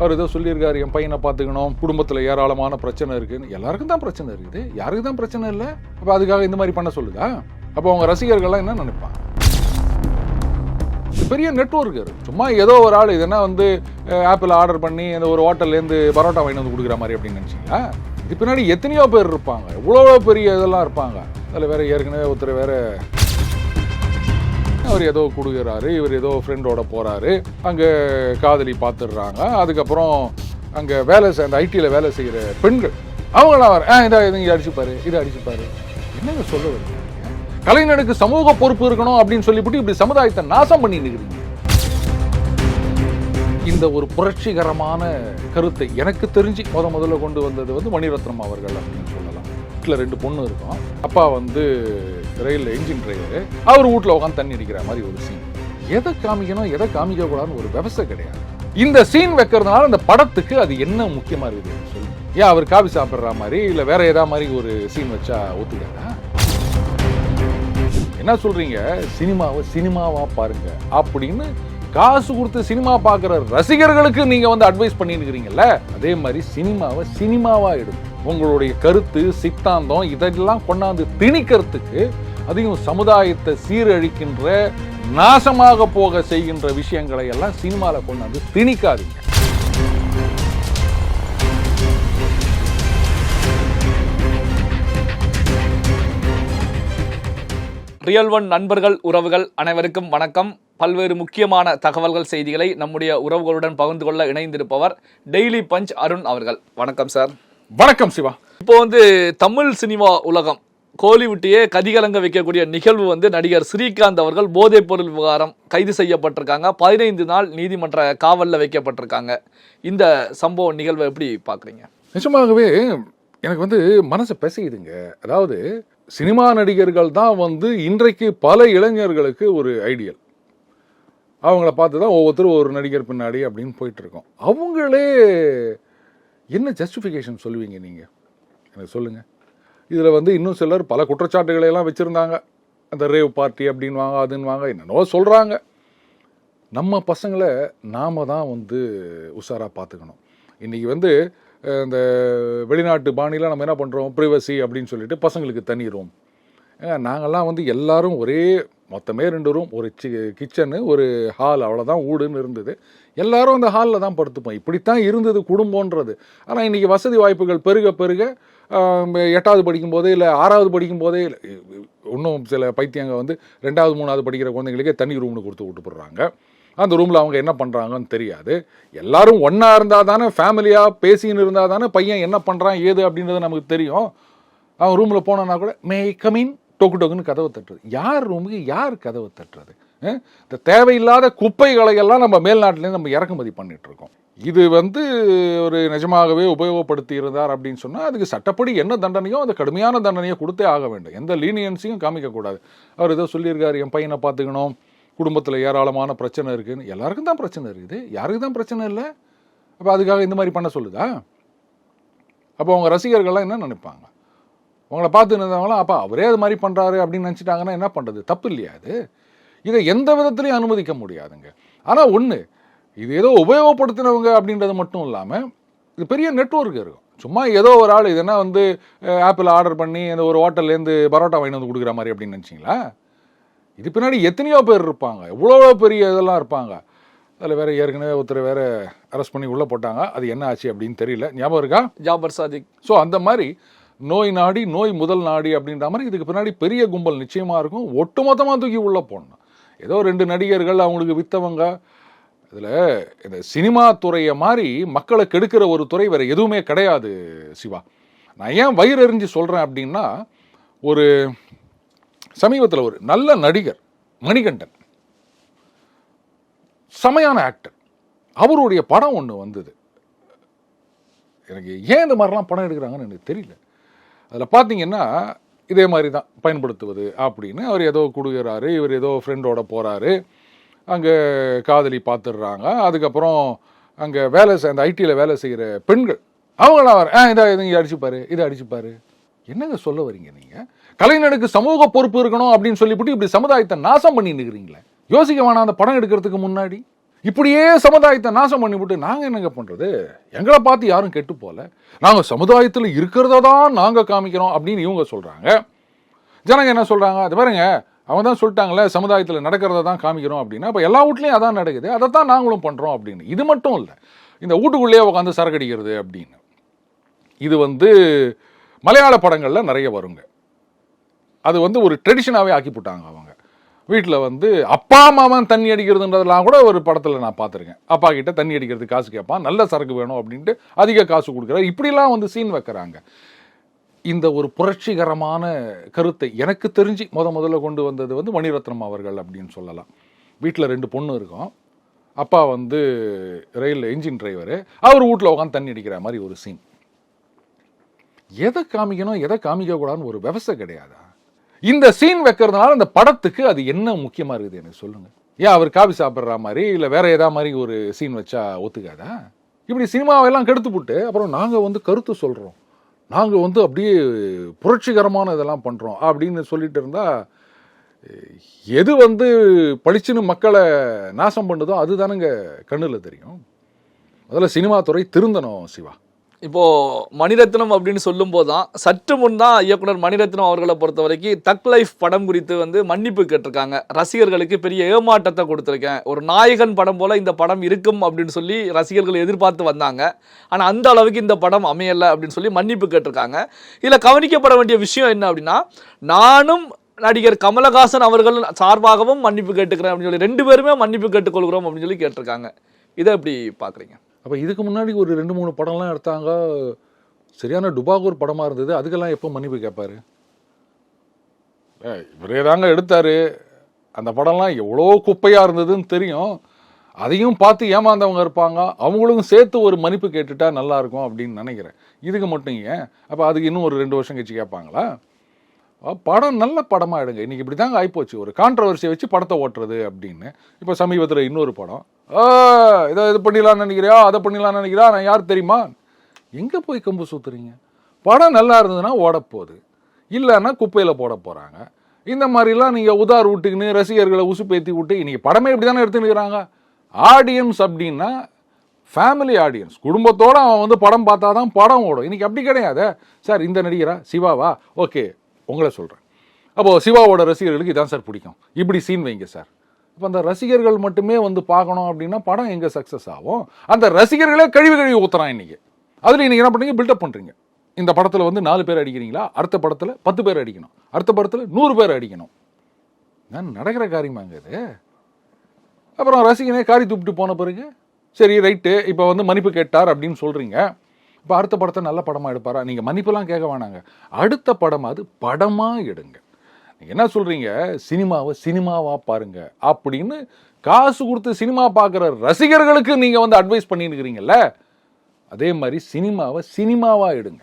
அவர் ஏதோ சொல்லியிருக்காரு, என் பையனை பார்த்துக்கணும், குடும்பத்தில் ஏராளமான பிரச்சனை இருக்குன்னு. எல்லாருக்கும் தான் பிரச்சனை இருக்குது, யாருக்கு தான் பிரச்சனை இல்லை? அப்போ அதுக்காக இந்த மாதிரி பண்ண சொல்லுதா? அப்போ அவங்க ரசிகர்கள்லாம் என்ன நினைப்பாங்க? பெரிய நெட்வொர்க் இருக்கு. சும்மா ஏதோ ஒரு ஆள் இதனா வந்து ஆப்பிள் ஆர்டர் பண்ணி அந்த ஒரு ஹோட்டல்லேருந்து பரோட்டா வாங்கி வந்து கொடுக்குற மாதிரி அப்படின்னு நினச்சிங்களா? இது பின்னாடி எத்தனையோ பேர் இருப்பாங்க, எவ்வளோ பெரிய இதெல்லாம் இருப்பாங்க. அதில் வேற ஏற்கனவே ஒருத்தர் வேற அவர் ஏதோ கொடுக்குறாரு, இவர் ஏதோ ஃப்ரெண்டோட போகிறாரு, அங்கே காதலி பார்த்துடுறாங்க. அதுக்கப்புறம் அங்கே அந்த ஐடியில் வேலை செய்கிற பெண்கள் அவங்களாம் வர இதை அடிச்சுப்பாரு, இதை அடிச்சுப்பாரு. என்னங்க சொல்ல வருது? கலைஞனுக்கு சமூக பொறுப்பு இருக்கணும் அப்படின்னு சொல்லிவிட்டு இப்படி சமுதாயத்தை நாசம் பண்ணி நிற்கிறீங்க. இந்த ஒரு புரட்சிகரமான கருத்தை எனக்கு தெரிஞ்சு முதல்ல கொண்டு வந்தது வந்து மணிரத்னம் அவர்கள் அப்படின்னு சொல்லலாம். வீட்டில் 2 பொண்ணு இருக்கும். அப்பா வந்து ரயிலில் என்ஜின் டிரைவரு, அவர் வீட்டில் உட்காந்து தண்ணி அடிக்கிற மாதிரி ஒரு சீன். எதை காமிக்கணும் எதை காமிக்க கூடாதுன்னு ஒரு விவசாய கிடையாது. இந்த சீன் வைக்கிறதுனால அந்த படத்துக்கு அது என்ன முக்கியமா இருக்குது சொல்லுங்க. ஏன் அவர் காபி சாப்பிட்ற மாதிரி இல்லை வேற ஏதாவது மாதிரி ஒரு சீன் வச்சா ஒத்துக்காதா? என்ன சொல்றீங்க? சினிமாவா பாருங்க அப்படின்னு காசு கொடுத்து சினிமா பார்க்குற ரசிகர்களுக்கு நீங்க வந்து அட்வைஸ் பண்ணிட்டு இருக்கிறீங்கல்ல, அதே மாதிரி சினிமாவா எடுங்க. உங்களுடைய கருத்து சித்தாந்தம் இதெல்லாம் கொண்டாந்து திணிக்கிறதுக்கு, அதையும் சமுதாயத்தை சீரழிக்கின்ற நாசமாக போக செய்கின்ற விஷயங்களை எல்லாம் சினிமாவில் கொண்டாந்து திணிக்காதீங்க. ரியல் ஒன் நண்பர்கள் உறவுகள் அனைவருக்கும் வணக்கம். பல்வேறு முக்கியமான தகவல்கள் செய்திகளை நம்முடைய உறவுகளுடன் பகிர்ந்து கொள்ள இணைந்திருப்பவர் டெய்லி பஞ்ச் அருண் அவர்கள். வணக்கம் சார். வணக்கம் சிவா. இப்போ வந்து தமிழ் சினிமா உலகம் கோலிவுட்டையே கதிகலங்க வைக்கக்கூடிய நிகழ்வு வந்து நடிகர் ஸ்ரீகாந்த் அவர்கள் போதைப் பொருள் விவகாரம் கைது செய்யப்பட்டிருக்காங்க. 15 நாள் நீதிமன்ற காவலில் வைக்கப்பட்டிருக்காங்க. இந்த சம்பவ நிகழ்வை எப்படி பார்க்குறீங்க? நிஜமாகவே எனக்கு வந்து மனசை பேசிக்குதுங்க. அதாவது சினிமா நடிகர்கள் தான் வந்து இன்றைக்கு பல இளைஞர்களுக்கு ஒரு ஐடியல். அவங்கள பார்த்து தான் ஒவ்வொருத்தரும் ஒரு நடிகர் பின்னாடி அப்படின்னு போயிட்டு இருக்கோம். அவங்களே என்ன ஜஸ்டிஃபிகேஷன் சொல்லுவீங்க நீங்கள்? எனக்கு சொல்லுங்கள். இதில் வந்து இன்னும் சிலர் பல குற்றச்சாட்டுகளை எல்லாம் வச்சுருந்தாங்க. அந்த ரேவ் பார்ட்டி அப்படின்வாங்க, அதுன்னுவாங்க, என்னென்னோ சொல்கிறாங்க. நம்ம பசங்களை நாம் தான் வந்து உஷாராக பார்த்துக்கணும். இன்றைக்கி வந்து இந்த வெளிநாட்டு பாணியில் நம்ம என்ன பண்ணுறோம், ப்ரைவசி அப்படின்னு சொல்லிட்டு பசங்களுக்கு தனி ரூம். நாங்கள்லாம் வந்து எல்லாரும் ஒரே மொத்தமே 2 ரூம், ஒரு கிச்சனு, ஒரு ஹால், அவ்வளோதான் ஊடுன்னு இருந்தது. எல்லாரும் அந்த ஹாலில் தான் படுத்துப்போம். இப்படித்தான் இருந்தது குடும்பன்றது. ஆனால் இன்றைக்கி வசதி வாய்ப்புகள் பெருக பெருக 8வது படிக்கும்போதே இல்லை 6வது படிக்கும்போதே, இன்னும் சில பைத்தியங்க வந்து 2வது 3வது படிக்கிற குழந்தைங்களுக்கே தனி ரூம்னு கொடுத்து விட்டு போடுறாங்க. அந்த ரூமில் அவங்க என்ன பண்ணுறாங்கன்னு தெரியாது. எல்லாரும் ஒன்றா இருந்தால் தானே, ஃபேமிலியாக பேசின்னு இருந்தால் தானே பையன் என்ன பண்ணுறான் ஏது அப்படின்றது நமக்கு தெரியும். அவன் ரூமில் போனோன்னா கூட மே கமின் டொக்குன்னு கதவை தட்டுறது. யார் ரூமுக்கு யார் கதவை தட்டுறது? இந்த தேவையில்லாத குப்பைகளை எல்லாம் நம்ம மேல்நாட்டிலேருந்து நம்ம இறக்குமதி பண்ணிகிட்ருக்கோம். இது வந்து ஒரு நிஜமாகவே உபயோகப்படுத்தி இருந்தார் அப்படின்னு சொன்னால் அதுக்கு சட்டப்படி என்ன தண்டனையோ அந்த கடுமையான தண்டனையை கொடுத்தே ஆக வேண்டும். எந்த லீனியன்ஸையும் காமிக்கக்கூடாது. அவர் ஏதோ சொல்லியிருக்காரு, என் பையனை பார்த்துக்கணும், குடும்பத்தில் ஏராளமான பிரச்சனை இருக்குன்னு. எல்லாருக்கும் தான் பிரச்சனை இருக்குது, யாருக்கு தான் பிரச்சனை இல்லை? அப்போ அதுக்காக இந்த மாதிரி பண்ண சொல்லுதா? அப்போ அவங்க ரசிகர்கள்லாம் என்ன நினைப்பாங்க? அவங்கள பார்த்து இருந்தவங்களாம் அப்போ அவரே அது மாதிரி பண்ணுறாரு அப்படின்னு நினச்சிட்டாங்கன்னா என்ன பண்ணுறது? தப்பு இல்லையா அது? இதை எந்த விதத்துலையும் அனுமதிக்க முடியாதுங்க. ஆனால் ஒன்று, இது ஏதோ உபயோகப்படுத்தினவங்க அப்படின்றது மட்டும் இல்லாமல் இது பெரிய நெட்வொர்க் இருக்கும். சும்மா ஏதோ ஒரு ஆள் இதனா வந்து ஆப்பிள் ஆர்டர் பண்ணி அந்த ஒரு ஹோட்டல்லேருந்து பரோட்டா வாங்கி வந்து கொடுக்குற மாதிரி அப்படின்னு நினச்சிங்களா? இது பின்னாடி எத்தனையோ பேர் இருப்பாங்க, எவ்வளோ பெரிய இதெல்லாம் இருப்பாங்க. அதில் வேற ஏற்கனவே ஒருத்தர் வேற அரெஸ்ட் பண்ணி உள்ளே போட்டாங்க. அது என்ன ஆச்சு அப்படின்னு தெரியல. ஞாபகம் இருக்கா? ஜாபர் சாதிக். ஸோ அந்த மாதிரி நோய் நாடி நோய் முதல் நாடி அப்படின்ற மாதிரி இதுக்கு பின்னாடி பெரிய கும்பல் நிச்சயமாக இருக்கும். ஒட்டுமொத்தமாக தூக்கி உள்ளே போடணும். ஏதோ 2 நடிகர்கள் அவங்களுக்கு விற்றவங்க. இதில் இந்த சினிமா துறையை மாதிரி மக்களை கெடுக்கிற ஒரு துறை வேறு எதுவுமே கிடையாது சிவா. நான் ஏன் வயிறு எறிஞ்சு சொல்கிறேன் அப்படின்னா, ஒரு சமீபத்தில் ஒரு நல்ல நடிகர் மணிகண்டன், செமையான ஆக்டர், அவருடைய படம் ஒன்று வந்தது. எனக்கு ஏன் இந்த மாதிரிலாம் படம் எடுக்கிறாங்கன்னு எனக்கு தெரியல. அதில் பார்த்தீங்கன்னா இதே மாதிரி தான் பயன்படுத்துவது அப்படின்னு. அவர் ஏதோ கொடுக்குறாரு, இவர் ஏதோ ஃப்ரெண்டோட போகிறாரு, அங்கே காதலி பார்த்துடுறாங்க. அதுக்கப்புறம் அங்கே அந்த ஐடியில் வேலை செய்கிற பெண்கள் அவங்களாம் வர இதை அடிச்சுப்பாரு, இதை அடிச்சுப்பாரு. என்னங்க சொல்ல வரீங்க நீங்கள்? கலைஞனுக்கு சமூக பொறுப்பு இருக்கணும் அப்படின்னு சொல்லிவிட்டு இப்படி சமுதாயத்தை நாசம் பண்ணி நிற்கிறீங்களே. யோசிக்க வேணாம் அந்த படம் எடுக்கிறதுக்கு முன்னாடி? இப்படியே சமுதாயத்தை நாசம் பண்ணிவிட்டு நாங்கள் என்னங்க பண்ணுறது? எங்களை பார்த்து யாரும் கெட்டு போகல, நாங்கள் சமுதாயத்தில் இருக்கிறத தான் நாங்கள் காமிக்கிறோம் அப்படின்னு இவங்க சொல்கிறாங்க. ஜனங்க என்ன சொல்கிறாங்க? அது பாருங்க, அவங்க தான் சொல்லிட்டாங்களே சமுதாயத்தில் நடக்கிறத தான் காமிக்கிறோம் அப்படின்னா, அப்போ எல்லா வீட்லேயும் அதான் நடக்குது, அதை தான் நாங்களும் பண்ணுறோம் அப்படின்னு. இது மட்டும் இல்லை, இந்த வீட்டுக்குள்ளேயே உட்காந்து சரக்கு அடிக்கிறது அப்படின்னு, இது வந்து மலையாள படங்களில் நிறைய வருங்க. அது வந்து ஒரு ட்ரெடிஷனாகவே ஆக்கி போட்டாங்க. அவங்க வீட்டில் வந்து அப்பா அம்மாவன் தண்ணி அடிக்கிறதுன்றதெல்லாம் கூட ஒரு படத்தில் நான் பார்த்துருக்கேன். அப்பா கிட்ட தண்ணி அடிக்கிறது காசு கேட்பான், நல்ல சரக்கு வேணும் அப்படின்ட்டு அதிக காசு கொடுக்குறாரு. இப்படிலாம் வந்து சீன் வைக்கிறாங்க. இந்த ஒரு புரட்சிகரமான கருத்தை எனக்கு தெரிஞ்சு முதல்ல கொண்டு வந்தது வந்து மணிரத்னம் அவர்கள் அப்படின்னு சொல்லலாம். வீட்டில் 2 பொண்ணு இருக்கும். அப்பா வந்து ரயில் என்ஜின் டிரைவரு, அவர் வீட்டில் உட்காந்து தண்ணி அடிக்கிற மாதிரி ஒரு சீன். எதை காமிக்கணும் எதை காமிக்கக்கூடாதுன்னு ஒரு விவசாய கிடையாதா? இந்த சீன் வைக்கிறதுனால அந்த படத்துக்கு அது என்ன முக்கியமாக இருக்குது எனக்கு சொல்லுங்கள். ஏன் அவர் காபி சாப்பிட்ற மாதிரி இல்லை வேற ஏதாவது மாதிரி ஒரு சீன் வச்சா ஒத்துக்காதா? இப்படி சினிமாவெல்லாம் கெடுத்துப்புட்டு அப்புறம் நாங்கள் வந்து கருத்து சொல்கிறோம், நாங்கள் வந்து அப்படியே புரட்சிகரமான இதெல்லாம் பண்ணுறோம் அப்படின்னு சொல்லிட்டு இருந்தால், எது வந்து பளிச்சுன்னு மக்களை நாசம் பண்ணுதோ அதுதானுங்க கண்ணில் தெரியும். முதல்ல சினிமா துறை திருந்தணும் சிவா. இப்போ மணிரத்னம் அப்படின்னு சொல்லும் போதுதான் சற்று முன் தான் இயக்குனர் மணிரத்னம் அவர்களை பொறுத்த வரைக்கும் தக் லைஃப் படம் குறித்து வந்து மன்னிப்பு கேட்டிருக்காங்க. ரசிகர்களுக்கு பெரிய ஏமாற்றத்தை கொடுத்துருக்கேன், ஒரு நாயகன் படம் போல இந்த படம் இருக்கும் அப்படின்னு சொல்லி ரசிகர்கள் எதிர்பார்த்து வந்தாங்க. ஆனால் அந்த அளவுக்கு இந்த படம் அமையலை அப்படின்னு சொல்லி மன்னிப்பு கேட்டிருக்காங்க. இதில் கவனிக்கப்பட வேண்டிய விஷயம் என்ன அப்படின்னா, நானும் நடிகர் கமலஹாசன் அவர்கள் சார்பாகவும் மன்னிப்பு கேட்டுக்கிறேன் அப்படின்னு சொல்லி 2 பேருமே மன்னிப்பு கேட்டுக்கொள்கிறோம் அப்படின்னு சொல்லி கேட்டிருக்காங்க. இதை எப்படி பார்க்குறீங்க? அப்போ இதுக்கு முன்னாடி ஒரு 2-3 படம்லாம் எடுத்தாங்க, சரியான டுபாகூர் படமாக இருந்தது, அதுக்கெல்லாம் எப்போ மன்னிப்பு கேட்பாரு? இவரே தாங்க எடுத்தார். அந்த படம்லாம் எவ்வளோ குப்பையாக இருந்ததுன்னு தெரியும். அதையும் பார்த்து ஏமாந்தவங்க இருப்பாங்க, அவங்களுக்கும் சேர்த்து ஒரு மன்னிப்பு கேட்டுட்டா நல்லாயிருக்கும் அப்படின்னு நினைக்கிறேன். இதுக்கு மட்டும் ஏன் அப்போ அதுக்கு இன்னும் ஒரு 2 வருஷம் கழிச்சு கேட்பாங்களா? படம் நல்ல படமாக எடுங்க. இன்றைக்கி இப்படி தாங்க ஆகிப்போச்சு, ஒரு கான்ட்ரவர்சியை வச்சு படத்தை ஓட்டுறது அப்படின்னு. இப்போ சமீபத்தில் இன்னொரு படம், இதை இது பண்ணிடலான்னு நினைக்கிறியா, அதை பண்ணிடலான்னு நினைக்கிறா, நான் யார் தெரியுமா? எங்கே போய் கம்பு சுற்றுறீங்க? படம் நல்லா இருந்ததுன்னா ஓடப்போகுது, இல்லைன்னா குப்பையில் போட போகிறாங்க. இந்த மாதிரிலாம் நீங்கள் உதார் விட்டுக்குன்னு ரசிகர்களை உசுப்பேற்றி விட்டு இன்றைக்கி படமே இப்படி தானே எடுத்துன்னுக்கிறாங்க. ஆடியன்ஸ் அப்படின்னா ஃபேமிலி ஆடியன்ஸ், குடும்பத்தோடு அவன் வந்து படம் பார்த்தா தான் படம் ஓடும். இன்றைக்கி அப்படி கிடையாது. சார் இந்த நடிகரா, சிவாவா, ஓகே உங்களை சொல்கிறேன், அப்போது சிவாவோட ரசிகர்களுக்கு இதான் சார் பிடிக்கும், இப்படி சீன் வைங்க சார். இப்போ அந்த ரசிகர்கள் மட்டுமே வந்து பார்க்கணும் அப்படின்னா படம் எங்கே சக்ஸஸ் ஆகும்? அந்த ரசிகர்களே கழுவி ஊற்றுறான் இன்றைக்கி. அதில் இன்றைக்கி என்ன பண்ணுறீங்க, பில்டப் பண்ணுறீங்க. இந்த படத்தில் வந்து 4 பேர் அடிக்கிறீங்களா, அடுத்த படத்தில் 10 பேர் அடிக்கணும், அடுத்த படத்தில் 100 பேர் அடிக்கணும். நான் நடக்கிற காரியமாங்க இது. அப்புறம் ரசிகனே காரி தூப்பிட்டு போன பிறகு சரி ரைட்டு இப்போ வந்து மன்னிப்பு கேட்டார் அப்படின்னு சொல்கிறீங்க. இப்போ அடுத்த படத்தை நல்ல படமாக எடுப்பாரா? நீங்கள் மன்னிப்பெல்லாம் கேட்க வேணாங்க, அடுத்த படமாவது படமாக எடுங்க. நீங்கள் என்ன சொல்கிறீங்க, சினிமாவை சினிமாவாக பாருங்க அப்படின்னு காசு கொடுத்து சினிமா பார்க்குற ரசிகர்களுக்கு நீங்கள் வந்து அட்வைஸ் பண்ணியிருக்கிறீங்கல்ல, அதே மாதிரி சினிமாவை சினிமாவாக எடுங்க.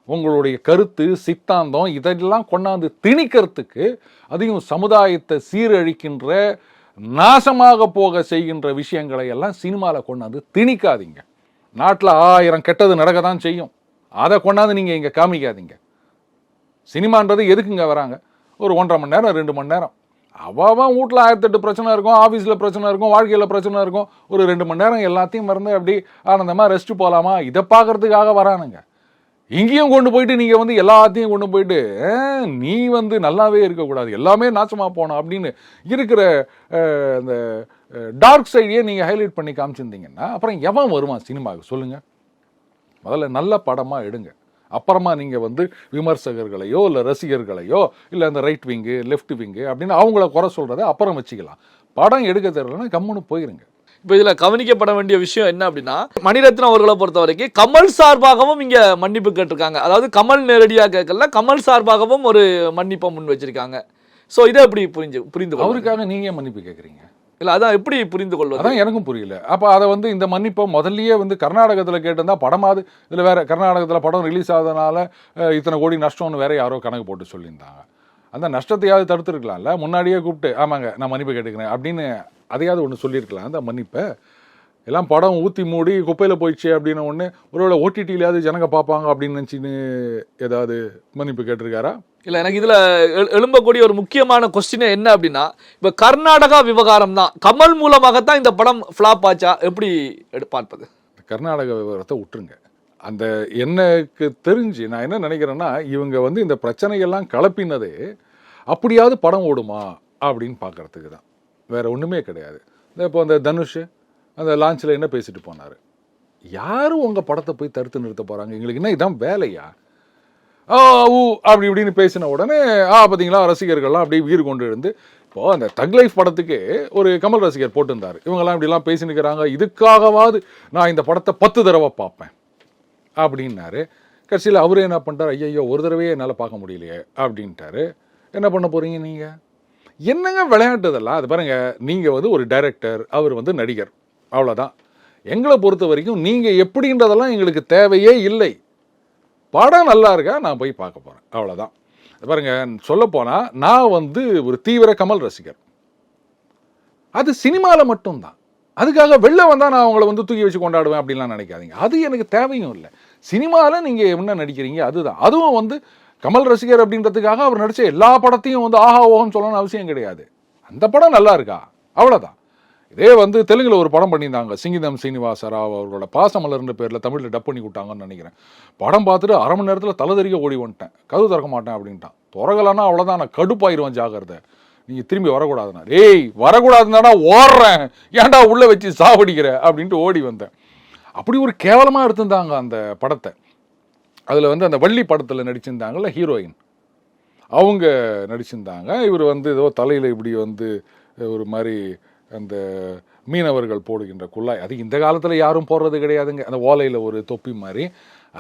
உங்களுடைய கருத்து சித்தாந்தம் இதெல்லாம் கொண்டாந்து திணிக்கிறதுக்கு, அதையும் சமுதாயத்தை சீரழிக்கின்ற நாசமாக போக செய்கின்ற விஷயங்களை எல்லாம் சினிமாவில் கொண்டாந்து திணிக்காதீங்க. நாட்டில் 1000 கெட்டது நடக்க தான் செய்யும், அதை கொண்டாந்து நீங்கள் இங்கே காமிக்காதீங்க. சினிமான்றது எதுக்குங்க வராங்க? ஒரு 1.5 மணி நேரம் 2 மணி நேரம், அவன் வீட்டில் 1008 பிரச்சனை இருக்கும், ஆஃபீஸில் பிரச்சனை இருக்கும், வாழ்க்கையில் பிரச்சனை இருக்கும். ஒரு 2 மணி நேரம் எல்லாத்தையும் மறந்து அப்படி ஆனந்தமாக ரெஸ்ட் போகலாமா, இதை பார்க்கறதுக்காக வரானுங்க. இங்கேயும் கொண்டு போயிட்டு நீங்கள் வந்து எல்லாத்தையும் கொண்டு போயிட்டு நீ வந்து நல்லாவே இருக்கக்கூடாது, எல்லாமே நாசமாக போனோம் அப்படின்னு இருக்கிற அந்த டார்க் சைடையே நீங்கள் ஹைலைட் பண்ணி காமிச்சிருந்தீங்கன்னா அப்புறம் எவன் வருவான் சினிமாவுக்கு சொல்லுங்கள்? முதல்ல நல்ல படமாக எடுங்க, அப்புறமா நீங்கள் வந்து விமர்சகர்களையோ இல்லை ரசிகர்களையோ இல்லை அந்த ரைட் விங்கு லெஃப்ட் விங்கு அப்படின்னு அவங்கள குறை சொல்கிறத அப்புறம் வச்சுக்கலாம். படம் எடுக்க தெரியலன்னா கம்முன்னு போயிருங்க. இப்போ இதில் கவனிக்கப்பட வேண்டிய விஷயம் என்ன அப்படின்னா, மணிரத்னம் அவர்களை பொறுத்த வரைக்கும் கமல் சார்பாகவும் இங்கே மன்னிப்பு கேட்டிருக்காங்க. அதாவது கமல் நேரடியாக கேட்கல, கமல் சார்பாகவும் ஒரு மன்னிப்பை முன் வச்சிருக்காங்க. ஸோ இதை எப்படி புரிந்து அவருக்காக நீங்கள் மன்னிப்பு கேட்குறீங்க? இல்லை, அதான் எப்படி புரிந்து கொள்வது? அதான் எனக்கும் புரியல. அப்போ அதை வந்து இந்த மன்னிப்பை முதல்லையே வந்து கர்நாடகத்தில் கேட்டிருந்தா படமாவது, இதில் வேற கர்நாடகத்தில் படம் ரிலீஸ் ஆகுதுனால இத்தனை கோடி நஷ்டம்னு வேற யாரோ கணக்கு போட்டு சொல்லியிருந்தாங்க. அந்த நஷ்டத்தையாவது தடுத்துருக்கலாம்ல, முன்னாடியே கூப்பிட்டு ஆமாங்க நான் மன்னிப்பு கேட்டுக்கிறேன் அப்படின்னு அதையாவது ஒன்று சொல்லியிருக்கலாம். அந்த மன்னிப்பை எல்லாம் படம் ஊற்றி மூடி குப்பையில் போயிடுச்சு அப்படின்னு ஒன்று, ஒருவேளை ஓடிடியிலையாவது ஜனங்க பார்ப்பாங்க அப்படின்னு நினச்சின்னு ஏதாவது மன்னிப்பு கேட்டிருக்காரா? இல்லை, எனக்கு இதில் எழும்பக்கூடிய ஒரு முக்கியமான கொஸ்டின் என்ன அப்படின்னா, இப்போ கர்நாடகா விவகாரம் தான் கமல் மூலமாகத்தான் இந்த படம் ஃப்ளாப் ஆச்சா, எப்படி பார்ப்பது? கர்நாடக விவகாரத்தை விட்டுருங்க. அந்த எனக்கு தெரிஞ்சு நான் என்ன நினைக்கிறேன்னா, இவங்க வந்து இந்த பிரச்சனையெல்லாம் கிளப்பினதே அப்படியாவது படம் ஓடுமா அப்படின்னு பார்க்கறதுக்கு தான், வேற ஒன்றுமே கிடையாது. இப்போ அந்த தனுஷ் அந்த லான்ச்சில் என்ன பேசிட்டு போனார், யாரும் உங்கள் படத்தை போய் தடுத்து நிறுத்த போகிறாங்க, எங்களுக்கு என்ன இதான் வேலையா, ஊ அப்படி இப்படின்னு பேசின உடனே பார்த்தீங்களா ரசிகர்கள்லாம் அப்படியே வீறு கொண்டு இருந்து, இப்போது அந்த தக் லைஃப் படத்துக்கு ஒரு கமல் ரசிகர் போட்டிருந்தார், இவங்கெல்லாம் இப்படிலாம் பேசி நிற்கிறாங்க, இதுக்காகவாது நான் இந்த படத்தை 10 தடவை பார்ப்பேன் அப்படின்னாரு. கடைசியில் அவரே என்ன பண்ணிட்டார், ஐயோ ஒரு தடவையே என்னால் பார்க்க முடியலையே அப்படின்ட்டாரு. என்ன பண்ண போகிறீங்க நீங்கள்? என்னங்க விளையாட்டுதெல்லாம்? அது பாருங்கள், நீங்கள் வந்து ஒரு டைரக்டர், அவர் வந்து நடிகர், அவ்வளோதான். எங்களை பொறுத்த வரைக்கும் நீங்கள் எப்படின்றதெல்லாம் எங்களுக்கு தேவையே இல்லை. படம் நல்லா இருக்கா நான் போய் பார்க்க போகிறேன், அவ்வளோதான். பாருங்க, சொல்லப்போனால் நான் வந்து ஒரு தீவிர கமல் ரசிகர். அது சினிமாவில் மட்டும்தான். அதுக்காக வெளில வந்தால் நான் அவங்கள வந்து தூக்கி வச்சு கொண்டாடுவேன் அப்படின்லாம் நினைக்காதீங்க. அது எனக்கு தேவையும் இல்லை. சினிமாவில் நீங்கள் என்ன நடிக்கிறீங்க அதுதான். அதுவும் வந்து கமல் ரசிகர் அப்படின்றதுக்காக அவர் நடித்த எல்லா படத்தையும் வந்து ஆஹா ஓஹன்னு சொல்லணும்னு அவசியம் கிடையாது. அந்த படம் நல்லா இருக்கா, அவ்வளோதான். இதே வந்து தெலுங்கில் ஒரு படம் பண்ணியிருந்தாங்க, சிங்கிதம் சீனிவாச ராவ் அவர்களோட பாசமலர்ன்ற பேரில் தமிழில் டப் பண்ணி விட்டாங்கன்னு நினைக்கிறேன். படம் பார்த்துட்டு 1/2 மணி நேரத்தில் தலை தெறிக்க ஓடி வந்துட்டேன், கதவு திறக்க மாட்டேன் அப்படின்ட்டான். திறகலன்னா அவ்வளோதான், நான் கடுப்பாயிருவேன், ஜாகிரதை, நீங்கள் திரும்பி வரக்கூடாதுண்ணா. ஏய் வரக்கூடாதுன்னா ஓடுறேன், ஏன்டா உள்ளே வச்சு சாவடிக்கிற அப்படின்ட்டு ஓடி வந்தேன். அப்படி ஒரு கேவலமாக எடுத்திருந்தாங்க அந்த படத்தை. அதில் வந்து அந்த வள்ளி படத்தில் நடிச்சிருந்தாங்கல்ல ஹீரோயின், அவங்க நடிச்சிருந்தாங்க. இவர் வந்து ஏதோ தலையில் இப்படி வந்து ஒரு மாதிரி அந்த மீனவர்கள் போடுகின்ற குள்ளாய், அது இந்த காலத்தில் யாரும் போடுறது கிடையாதுங்க, அந்த ஓலையில் ஒரு தொப்பி மாதிரி,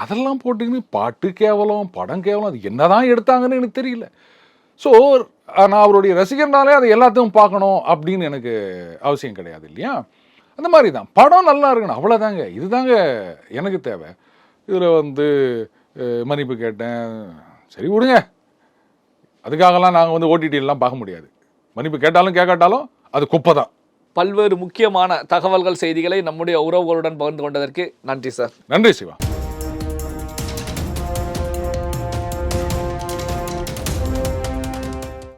அதெல்லாம் போட்டுக்கின்னு பாட்டு கேவலம், படம் கேவலம், அது என்னதான் எடுத்தாங்கன்னு எனக்கு தெரியல. ஸோ நான் அவருடைய ரசிகர்னாலே அதை எல்லாத்தையும் பார்க்கணும் அப்படின்னு எனக்கு அவசியம் கிடையாது இல்லையா. அந்த மாதிரி தான் படம் நல்லா இருக்கணும், அவ்வளோதாங்க. இதுதாங்க எனக்கு தேவை. இதில் வந்து மன்னிப்பு கேட்டேன், சரி விடுங்க, அதுக்காகலாம் நாங்கள் வந்து ஓடிடிலாம் பார்க்க முடியாது. மன்னிப்பு கேட்டாலும் கேட்காட்டாலும் அது குப்பை தான். பல்வேறு முக்கியமான தகவல்கள், செய்திகளை நம்முடைய உறவுகளுடன் பகிர்ந்து கொண்டதற்கு நன்றி சார். நன்றி சிவா.